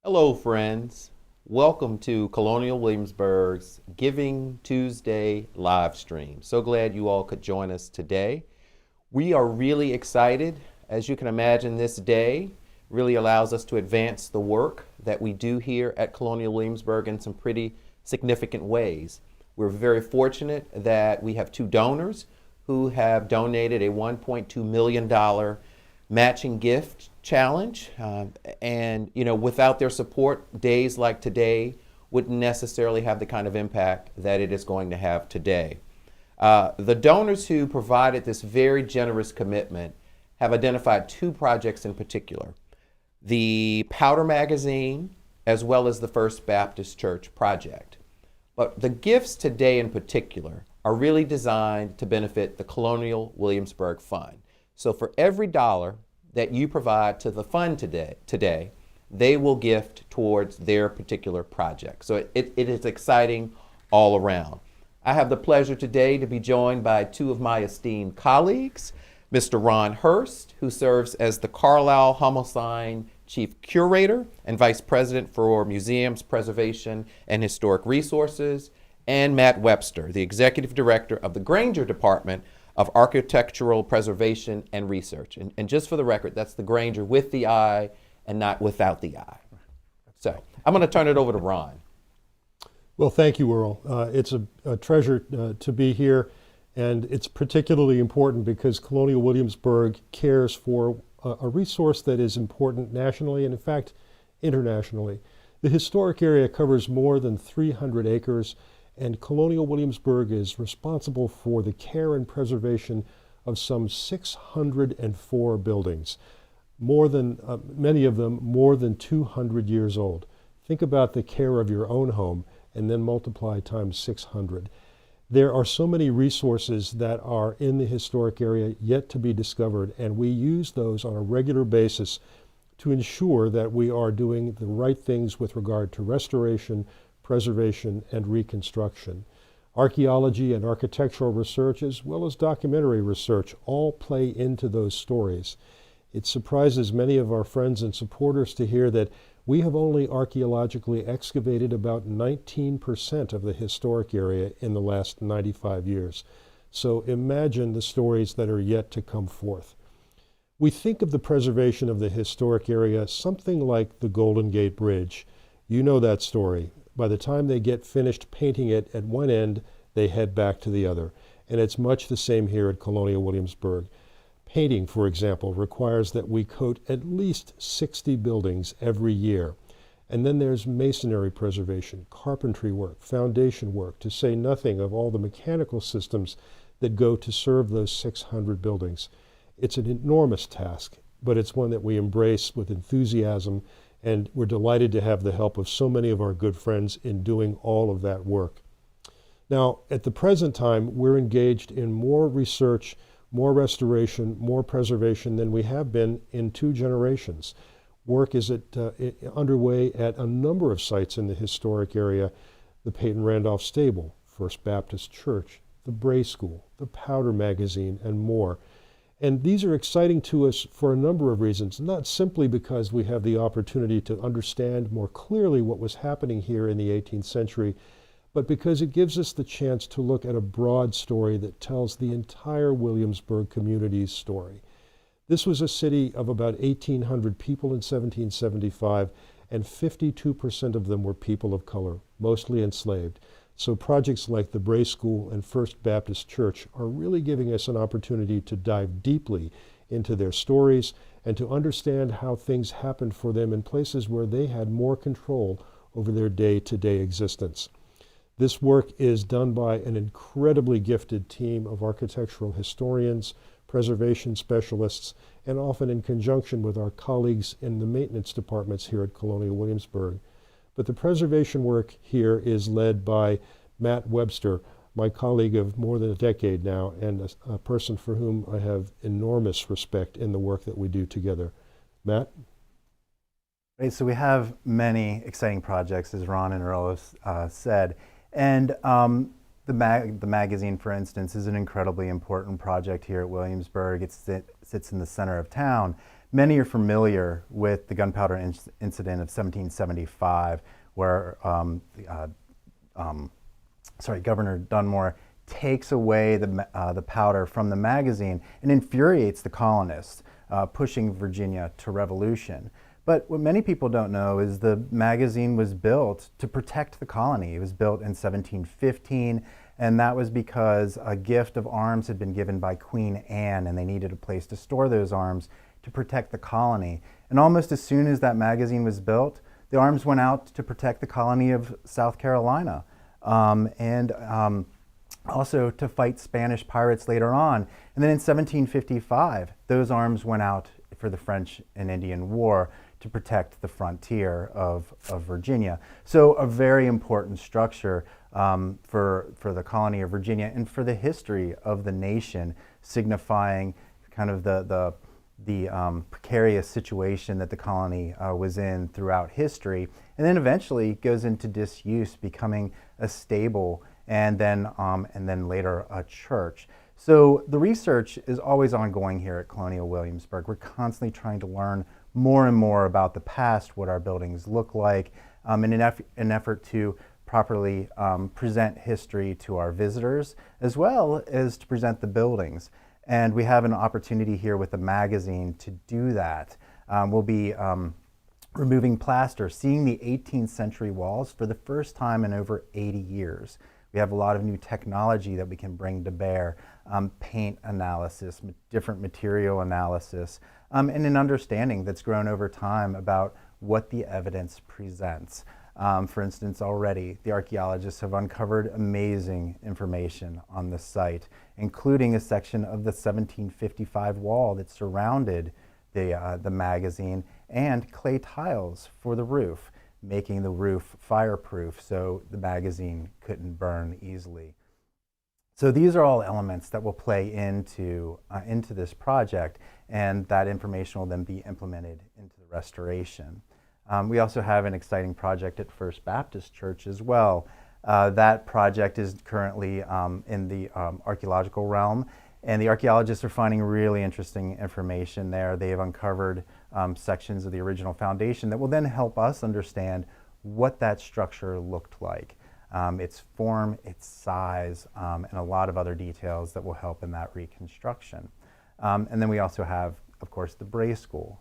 Hello, friends. Welcome to Colonial Williamsburg's Giving Tuesday live stream. So glad you all could join us today. We are really excited. As you can imagine, this day really allows us to advance the work that we do here at Colonial Williamsburg in some pretty significant ways. We're very fortunate that we have two donors who have donated a $1.2 million matching gift challenge. And without their support, days like today wouldn't necessarily have the kind of impact that it is going to have today. The donors who provided this very generous commitment have identified two projects in particular: the Powder Magazine as well as the First Baptist Church project. But the gifts today in particular are really designed to benefit the Colonial Williamsburg Fund. So for every dollar that you provide to the fund today, they will gift towards their particular project. So it is exciting all around. I have the pleasure today to be joined by two of my esteemed colleagues, Mr. Ron Hurst, who serves as the Carlisle Homicide Chief Curator and Vice President for Museums, Preservation, and Historic Resources, and Matt Webster, the Executive Director of the Granger Department of Architectural Preservation and Research. And just for the record, that's the Granger with the I and not without the I. So I'm going to turn it over to Ron. Well, thank you, Earl. It's a treasure to be here, and it's particularly important because Colonial Williamsburg cares for a resource that is important nationally and, in fact, internationally. The historic area covers more than 300 acres, and Colonial Williamsburg is responsible for the care and preservation of some 604 buildings, many of them more than 200 years old. Think about the care of your own home and then multiply times 600. There are so many resources that are in the historic area yet to be discovered, and we use those on a regular basis to ensure that we are doing the right things with regard to restoration, preservation, and reconstruction. Archaeology and architectural research, as well as documentary research, all play into those stories. It surprises many of our friends and supporters to hear that we have only archaeologically excavated about 19% of the historic area in the last 95 years. So imagine the stories that are yet to come forth. We think of the preservation of the historic area something like the Golden Gate Bridge. You know that story. By the time they get finished painting it at one end, they head back to the other. And it's much the same here at Colonial Williamsburg. Painting, for example, requires that we coat at least 60 buildings every year. And then there's masonry preservation, carpentry work, foundation work, to say nothing of all the mechanical systems that go to serve those 600 buildings. It's an enormous task, but it's one that we embrace with enthusiasm, and we're delighted to have the help of so many of our good friends in doing all of that work. Now, at the present time, we're engaged in more research, more restoration, more preservation than we have been in 2 generations. Work is underway at a number of sites in the historic area: the Peyton Randolph Stable, First Baptist Church, the Bray School, the Powder Magazine, and more. And these are exciting to us for a number of reasons, not simply because we have the opportunity to understand more clearly what was happening here in the 18th century, but because it gives us the chance to look at a broad story that tells the entire Williamsburg community's story. This was a city of about 1,800 people in 1775, and 52% of them were people of color, mostly enslaved. So projects like the Bray School and First Baptist Church are really giving us an opportunity to dive deeply into their stories and to understand how things happened for them in places where they had more control over their day-to-day existence. This work is done by an incredibly gifted team of architectural historians, preservation specialists, and often in conjunction with our colleagues in the maintenance departments here at Colonial Williamsburg. But the preservation work here is led by Matt Webster, my colleague of more than a decade now, and a person for whom I have enormous respect in the work that we do together. Matt? Right, so we have many exciting projects, as Ron and Earl said. And the magazine, for instance, is an incredibly important project here at Williamsburg. It sits in the center of town. many are familiar with the gunpowder incident of 1775, where Governor Dunmore takes away the powder from the magazine and infuriates the colonists, pushing Virginia to revolution. But what many people don't know is the magazine was built to protect the colony. It was built in 1715, and that was because a gift of arms had been given by Queen Anne, and they needed a place to store those arms to protect the colony. And almost as soon as that magazine was built, the arms went out to protect the colony of South Carolina, and also to fight Spanish pirates later on. And then in 1755, those arms went out for the French and Indian War to protect the frontier of Virginia. So a very important structure for the colony of Virginia and for the history of the nation, signifying kind of the precarious situation that the colony was in throughout history, and then eventually goes into disuse, becoming a stable and then later a church. So the research is always ongoing here at Colonial Williamsburg. We're constantly trying to learn more and more about the past, what our buildings look like, in an effort to properly present history to our visitors, as well as to present the buildings. And we have an opportunity here with the magazine to do that. We'll be removing plaster, seeing the 18th century walls for the first time in over 80 years. We have a lot of new technology that we can bring to bear, paint analysis, different material analysis, and an understanding that's grown over time about what the evidence presents. For instance, already the archaeologists have uncovered amazing information on the site, including a section of the 1755 wall that surrounded the magazine and clay tiles for the roof, making the roof fireproof so the magazine couldn't burn easily. So these are all elements that will play into this project, and that information will then be implemented into the restoration. We also have an exciting project at First Baptist Church as well. That project is currently in the archaeological realm, and the archaeologists are finding really interesting information there. They have uncovered sections of the original foundation that will then help us understand what that structure looked like, its form, its size, and a lot of other details that will help in that reconstruction. And then we also have, of course, the Bray School,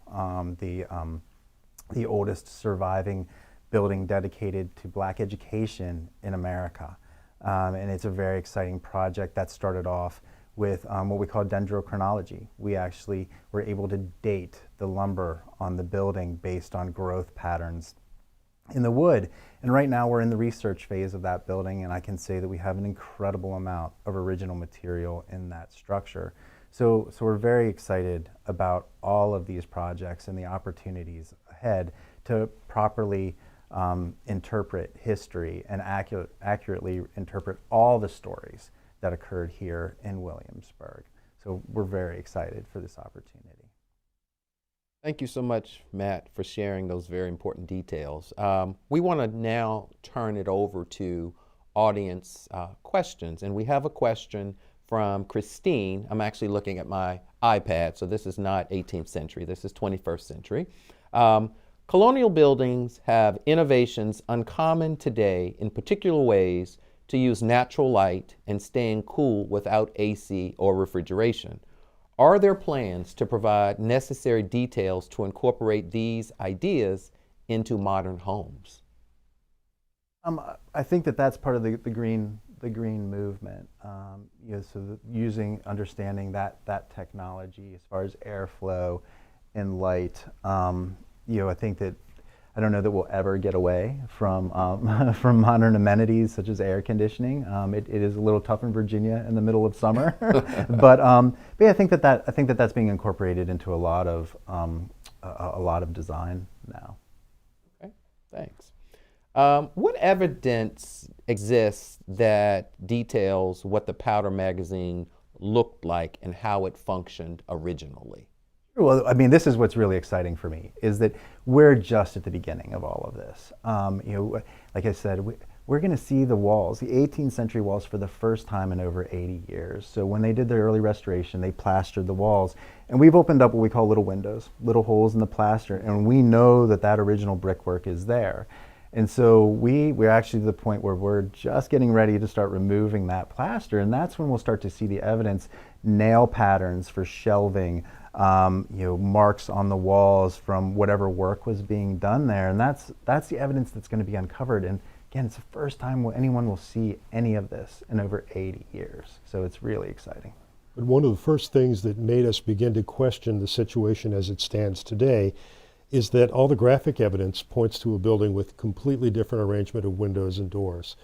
the oldest surviving building dedicated to Black education in America. And it's a very exciting project that started off with what we call dendrochronology. We actually were able to date the lumber on the building based on growth patterns in the wood. And right now we're in the research phase of that building, and I can say that we have an incredible amount of original material in that structure. So we're very excited about all of these projects and the opportunities ahead to properly interpret history and accurately interpret all the stories that occurred here in Williamsburg. So we're very excited for this opportunity. Thank you so much, Matt, for sharing those very important details. We want to now turn it over to audience questions, and we have a question from Christine. I'm actually looking at my iPad, so this is not 18th century, this is 21st century. Colonial buildings have innovations uncommon today in particular ways to use natural light and staying cool without AC or refrigeration. Are there plans to provide necessary details to incorporate these ideas into modern homes? I think that that's part of the green movement. So understanding that technology as far as airflow and light. I think that I don't know that we'll ever get away from from modern amenities such as air conditioning. It is a little tough in Virginia in the middle of summer, but yeah, I think that that's being incorporated into a lot of design now. Okay, thanks. What evidence exists that details what the powder magazine looked like and how it functioned originally? Well, I mean, this is what's really exciting for me, is that we're just at the beginning of all of this. Like I said, we're going to see the walls, the 18th century walls, for the first time in over 80 years. So when they did their early restoration, they plastered the walls. And we've opened up what we call little windows, little holes in the plaster, and we know that that original brickwork is there. And so we're actually to the point where we're just getting ready to start removing that plaster, and that's when we'll start to see the evidence, nail patterns for shelving, marks on the walls from whatever work was being done there, and that's the evidence that's going to be uncovered. And again, it's the first time anyone will see any of this in over 80 years, so it's really exciting. But one of the first things that made us begin to question the situation as it stands today is that all the graphic evidence points to a building with completely different arrangement of windows and doors.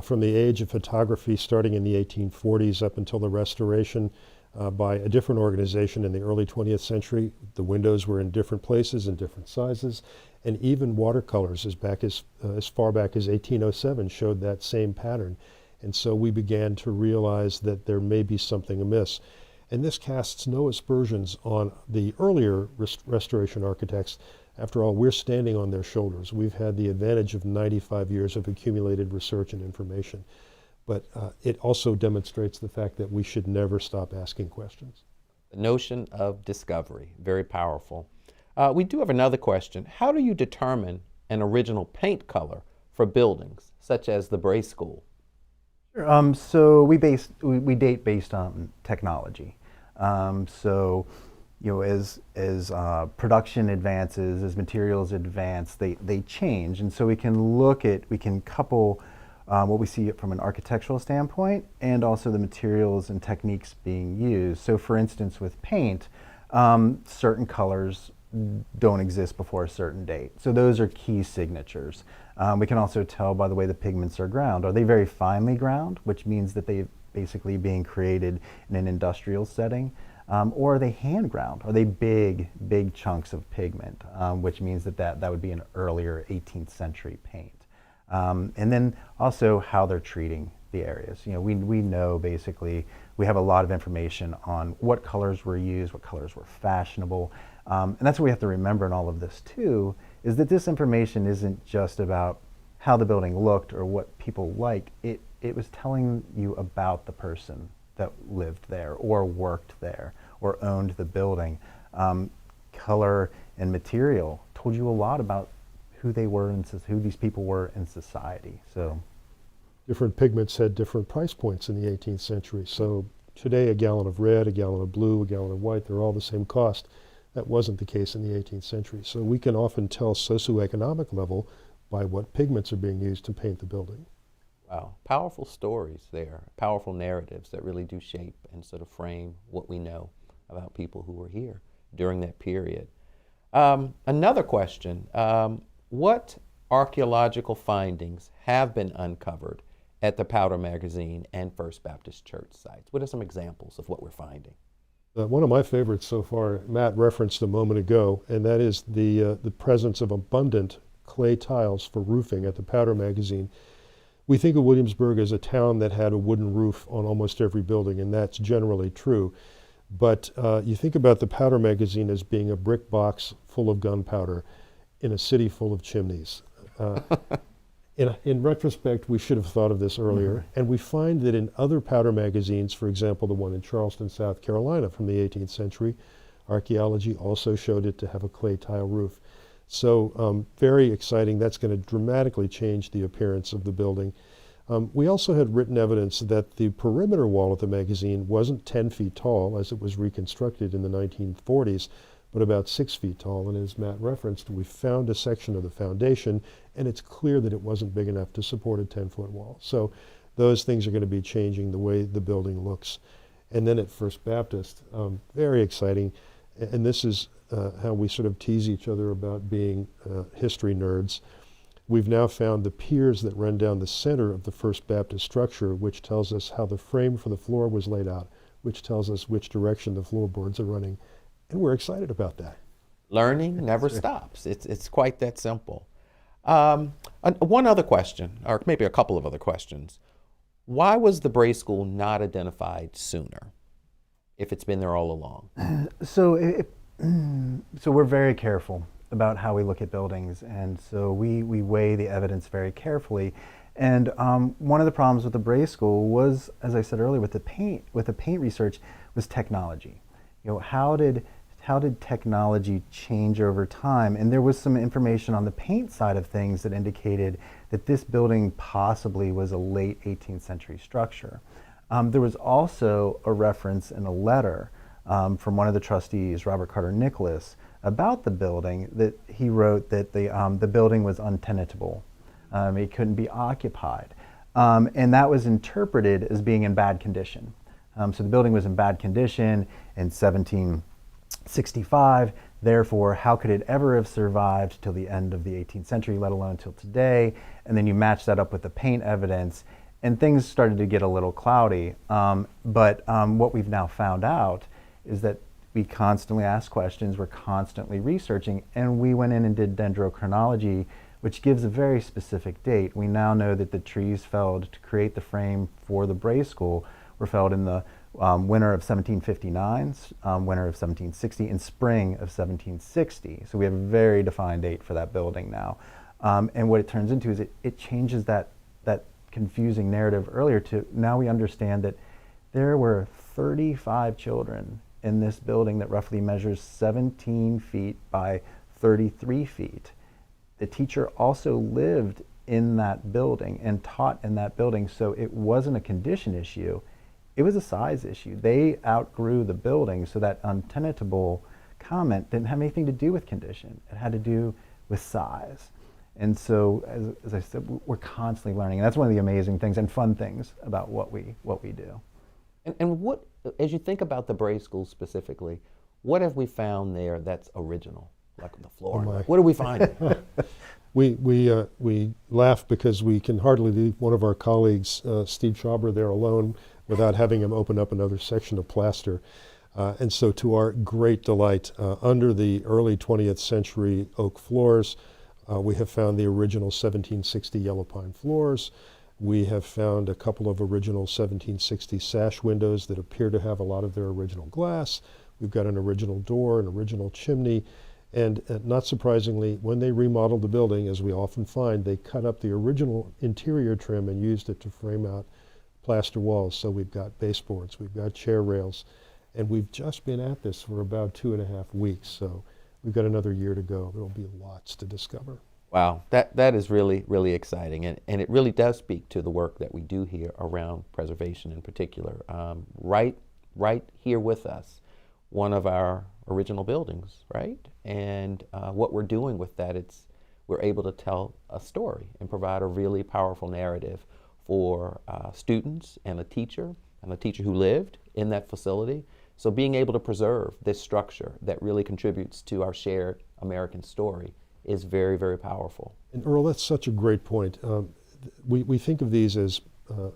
From the age of photography starting in the 1840s up until the restoration by a different organization in the early 20th century, the windows were in different places and different sizes, and even watercolors as far back as 1807 showed that same pattern. And so we began to realize that there may be something amiss. And this casts no aspersions on the earlier restoration architects. After all, we're standing on their shoulders. We've had the advantage of 95 years of accumulated research and information. But it also demonstrates the fact that we should never stop asking questions. The notion of discovery, very powerful. We do have another question. How do you determine an original paint color for buildings, such as the Bray School? Sure. So we date based on technology. So, as production advances, as materials advance, they change, and so we can couple what we see from an architectural standpoint and also the materials and techniques being used. So, for instance, with paint, certain colors don't exist before a certain date. So those are key signatures. We can also tell by the way the pigments are ground. Are they very finely ground, which means that they're basically being created in an industrial setting? Or are they hand ground? Are they big chunks of pigment, which means that would be an earlier 18th century paint. And then also how they're treating the areas. We know basically, we have a lot of information on what colors were used, what colors were fashionable. And that's what we have to remember in all of this too, is that this information isn't just about how the building looked or what people like. It was telling you about the person that lived there or worked there or owned the building. Color and material told you a lot about who they were and who these people were in society. So different pigments had different price points in the 18th century. So today a gallon of red, a gallon of blue, a gallon of white, they're all the same cost. That wasn't the case in the 18th century. So we can often tell socioeconomic level by what pigments are being used to paint the building. Wow, powerful stories there, powerful narratives that really do shape and sort of frame what we know about people who were here during that period. Another question, what archaeological findings have been uncovered at the Powder Magazine and First Baptist Church sites? What are some examples of what we're finding? One of my favorites so far, Matt referenced a moment ago, and that is the presence of abundant clay tiles for roofing at the Powder Magazine. We think of Williamsburg as a town that had a wooden roof on almost every building, and that's generally true. But you think about the Powder Magazine as being a brick box full of gunpowder in a city full of chimneys. In retrospect, we should have thought of this earlier, and we find that in other powder magazines, for example, the one in Charleston, South Carolina from the 18th century, archaeology also showed it to have a clay tile roof. So very exciting. That's going to dramatically change the appearance of the building. We also had written evidence that the perimeter wall of the magazine wasn't 10 feet tall as it was reconstructed in the 1940s, but about 6 feet tall. And as Matt referenced, we found a section of the foundation, and it's clear that it wasn't big enough to support a 10-foot wall. So those things are going to be changing the way the building looks. And then at First Baptist, very exciting. And this is how we sort of tease each other about being history nerds. We've now found the piers that run down the center of the First Baptist structure, which tells us how the frame for the floor was laid out, which tells us which direction the floorboards are running. And we're excited about that. Learning never stops. It's quite that simple. One other question, or maybe a couple of other questions. Why was the Bray School not identified sooner, if it's been there all along? So we're very careful about how we look at buildings, and so we weigh the evidence very carefully. And one of the problems with the Bray School was, as I said earlier, with the paint research, was technology. How did technology change over time? And there was some information on the paint side of things that indicated that this building possibly was a late 18th century structure. There was also a reference in a letter from one of the trustees, Robert Carter Nicholas, about the building, that he wrote that the building was untenantable. It couldn't be occupied. And that was interpreted as being in bad condition. So the building was in bad condition in 1765. Therefore, how could it ever have survived till the end of the 18th century, let alone till today? And then you match that up with the paint evidence, and things started to get a little cloudy. But what we've now found out is that we constantly ask questions, we're constantly researching, and we went in and did dendrochronology, which gives a very specific date. We now know that the trees felled to create the frame for the Bray School were felled in the winter of 1759, winter of 1760, and spring of 1760. So we have a very defined date for that building now. And what it turns into is it changes that confusing narrative earlier to now we understand that there were 35 children in this building that roughly measures 17 feet by 33 feet. The teacher also lived in that building and taught in that building, so it wasn't a condition issue, it was a size issue. They outgrew the building, so that untenantable comment didn't have anything to do with condition. It had to do with size. And so, as I said, we're constantly learning, and that's one of the amazing things and fun things about what we do. And what, as you think about the Bray School specifically, what have we found there that's original, like on the floor? Oh my. What do we find? We laugh because we can hardly leave one of our colleagues, Steve Schauber, there alone without having him open up another section of plaster. And so to our great delight, under the early 20th century oak floors, we have found the original 1760 yellow pine floors. We have found a couple of original 1760 sash windows that appear to have a lot of their original glass. We've got an original door, an original chimney, and not surprisingly, when they remodeled the building, as we often find, they cut up the original interior trim and used it to frame out plaster walls. So we've got baseboards, we've got chair rails, and we've just been at this for about 2.5 weeks. So we've got another year to go. There'll be lots to discover. Wow, that is really, really exciting. And it really does speak to the work that we do here around preservation in particular. Right here with us, one of our original buildings, right? And what we're doing with that, we're able to tell a story and provide a really powerful narrative for students and a teacher who lived in that facility. So being able to preserve this structure that really contributes to our shared American story is very, very powerful. And Earl, that's such a great point. We think of these as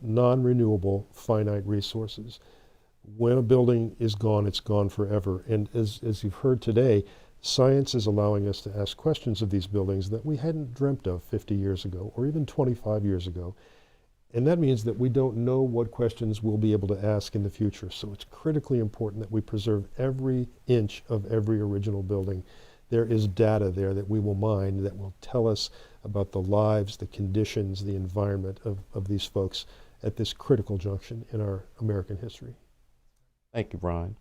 non-renewable, finite resources. When a building is gone, it's gone forever. And as you've heard today, science is allowing us to ask questions of these buildings that we hadn't dreamt of 50 years ago or even 25 years ago. And that means that we don't know what questions we'll be able to ask in the future. So it's critically important that we preserve every inch of every original building. There is data there that we will mine that will tell us about the lives, the conditions, the environment of these folks at this critical junction in our American history. Thank you, Brian.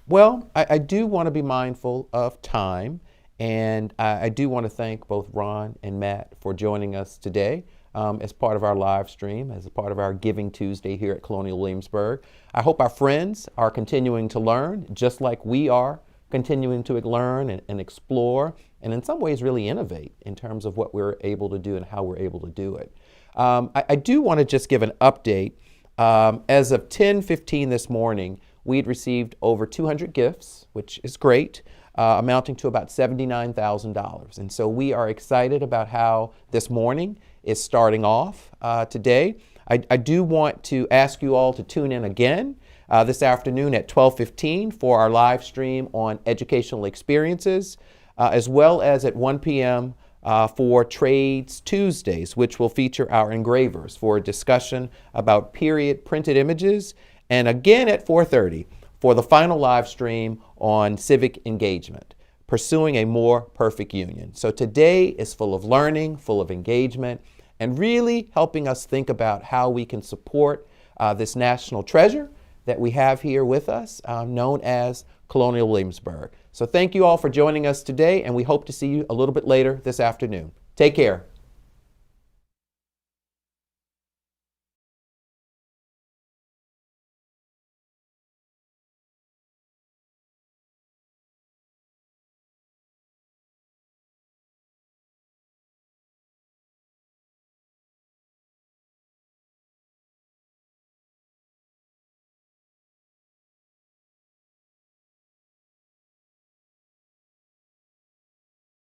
Well, I do want to be mindful of time, and I do want to thank both Ron and Matt for joining us today as part of our live stream, as a part of our Giving Tuesday here at Colonial Williamsburg. I hope our friends are continuing to learn, just like we are continuing to learn and explore, and in some ways really innovate in terms of what we're able to do and how we're able to do it. I do want to just give an update. As of 10:15 this morning, we'd received over 200 gifts, which is great, amounting to about $79,000. And so we are excited about how this morning is starting off today. I do want to ask you all to tune in again this afternoon at 12:15 for our live stream on educational experiences, as well as at 1 p.m. For Trades Tuesdays, which will feature our engravers for a discussion about period printed images, and again at 4:30 for the final live stream on civic engagement, pursuing a more perfect union. So today is full of learning, full of engagement, and really helping us think about how we can support this national treasure that we have here with us, known as Colonial Williamsburg. So thank you all for joining us today, and we hope to see you a little bit later this afternoon. Take care.